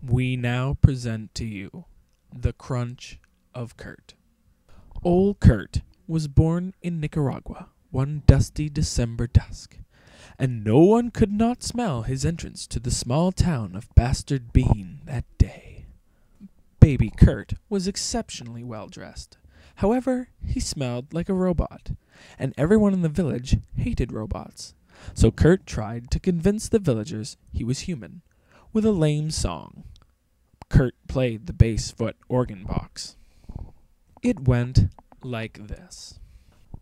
We now present to you the Krunnch of Kurt. Old Kurt was born in Nicaragua one dusty December dusk, and no one could not smell his entrance to the small town of Bastard Bean that day. Baby Kurt was exceptionally well dressed. However, he smelled like a robot, and everyone in the village hated robots. So Kurt tried to convince the villagers he was human with a lame song. Kurt played the bass-foot organ box. It went like this.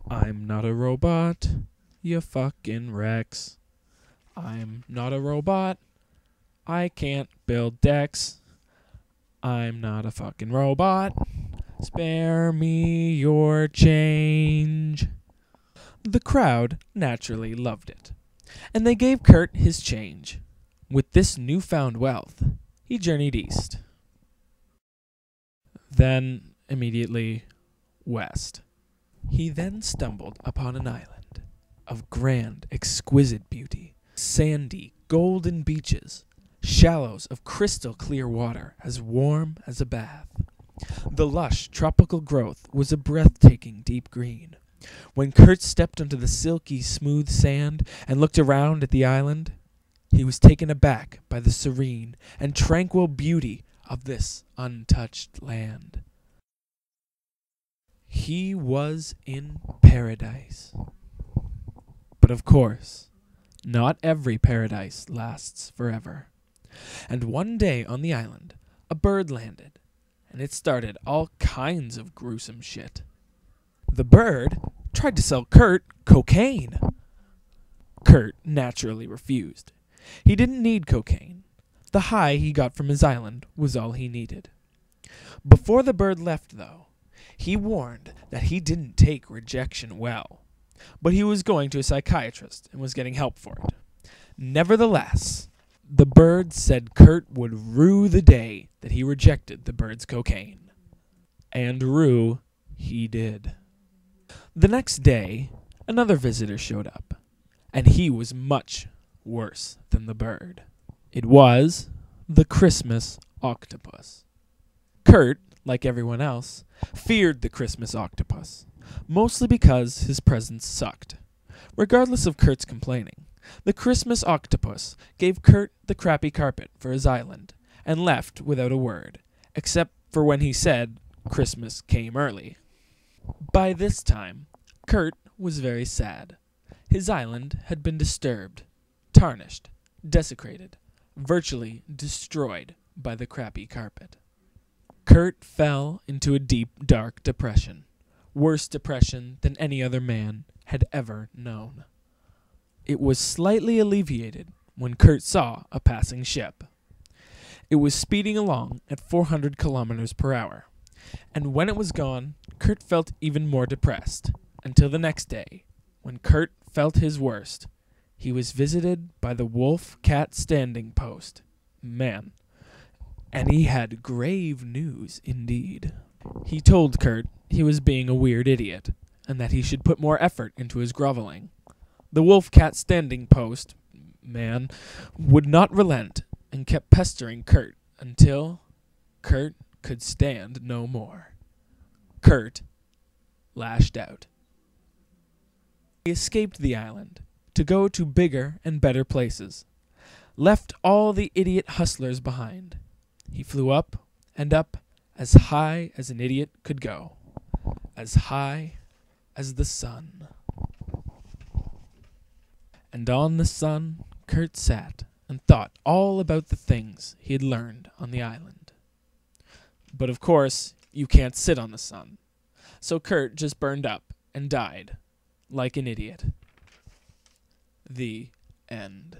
I'm not a robot, you fucking Rex. I'm not a robot, I can't build decks. I'm not a fucking robot, spare me your change. The crowd naturally loved it, and they gave Kurt his change. With this newfound wealth, he journeyed east. Then, immediately, west. He then stumbled upon an island of grand, exquisite beauty, sandy, golden beaches, shallows of crystal clear water as warm as a bath. The lush tropical growth was a breathtaking deep green. When Kurt stepped onto the silky smooth sand and looked around at the island, he was taken aback by the serene and tranquil beauty of this untouched land. He was in paradise. But of course, not every paradise lasts forever. And one day on the island, a bird landed, and it started all kinds of gruesome shit. The bird tried to sell Kurt cocaine. Kurt naturally refused. He didn't need cocaine. The high he got from his island was all he needed. Before the bird left, though, he warned that he didn't take rejection well, but he was going to a psychiatrist and was getting help for it. Nevertheless, the bird said Kurt would rue the day that he rejected the bird's cocaine. And rue he did. The next day, another visitor showed up, and he was much worse than the bird. It was the Christmas octopus. Kurt, like everyone else, feared the Christmas octopus, mostly because his presence sucked. Regardless of Kurt's complaining, the Christmas octopus gave Kurt the crappy carpet for his island and left without a word, except for when he said Christmas came early. By this time, Kurt was very sad. His island had been disturbed, tarnished, desecrated, virtually destroyed by the crappy carpet. Kurt fell into a deep, dark depression, worse depression than any other man had ever known. It was slightly alleviated when Kurt saw a passing ship. It was speeding along at 400 kilometers per hour, and when it was gone, Kurt felt even more depressed, until the next day, when Kurt felt his worst. He was visited by the wolf-cat standing post. Man, and he had grave news indeed. He told Kurt he was being a weird idiot, and that he should put more effort into his groveling. The wolf-cat standing post, man, would not relent, and kept pestering Kurt until Kurt could stand no more. Kurt lashed out. He escaped the island to go to bigger and better places, left all the idiot hustlers behind. He flew up and up as high as an idiot could go, as high as the sun. And on the sun, Kurt sat and thought all about the things he had learned on the island. But of course, you can't sit on the sun, so Kurt just burned up and died like an idiot. The end.